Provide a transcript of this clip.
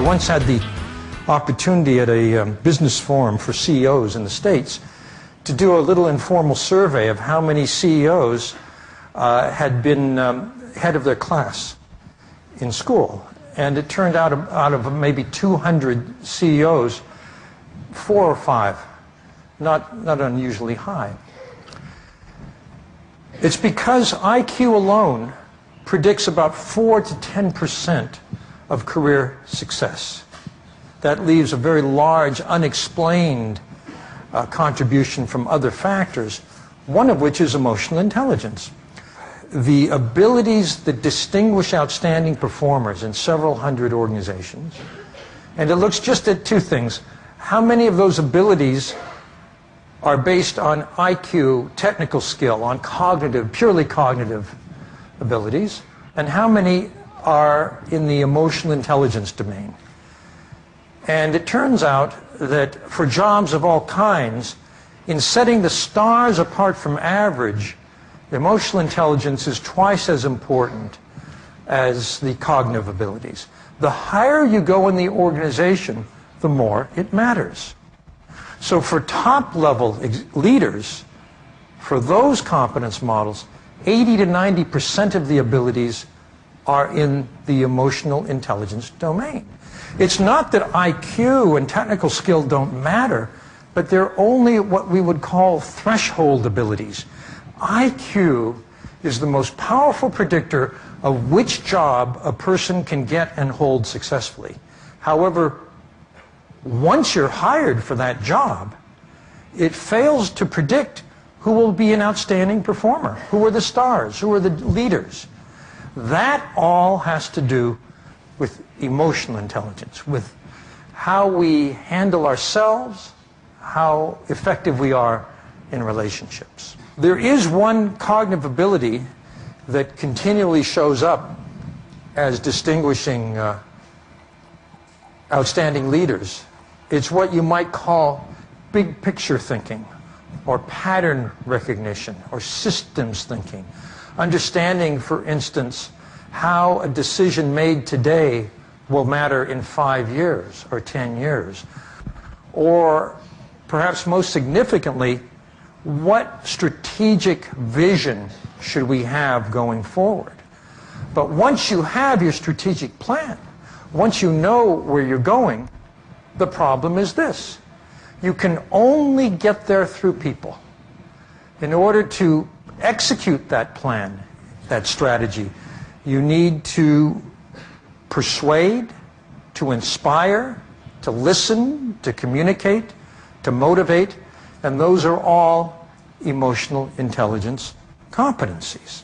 once had the opportunity at a business forum for CEOs in the States to do a little informal survey of how many CEOs had been head of their class in school. And it turned out of maybe 200 CEOs, 4 or 5, not unusually high. It's because IQ alone predicts about 4 to 10% of career success. That leaves a very large unexplained contribution from other factors, one of which is emotional intelligence. The abilities that distinguish outstanding performers in several hundred organizations, and it looks just at two things. How many of those abilities are based on IQ, technical skill, on cognitive, purely cognitive abilities, and how many are in the emotional intelligence domain? And it turns out that for jobs of all kinds, in setting the stars apart from average, emotional intelligence is twice as important as the cognitive abilities. The higher you go in the organization, the more it matters. So for top-level leaders, for those competence models, 80 to 90% of the abilities are in the emotional intelligence domain. It's not that IQ and technical skill don't matter, but they're only what we would call threshold abilities. IQ is the most powerful predictor of which job a person can get and hold successfully. However, once you're hired for that job, it fails to predict who will be an outstanding performer, who are the stars, who are the leaders. That all has to do with emotional intelligence, with how we handle ourselves, how effective we are in relationships. There is one cognitive ability that continually shows up as distinguishing outstanding leaders. It's what you might call big picture thinking, or pattern recognition, or systems thinking. Understanding, for instance, how a decision made today will matter in 5 years or 10 years. Or perhaps most significantly, what strategic vision should we have going forward? But once you have your strategic plan, once you know where you're going, the problem is this: you can only get there through people. In order to execute that plan, that strategy, you need to persuade, to inspire, to listen, to communicate, to motivate, and those are all emotional intelligence competencies.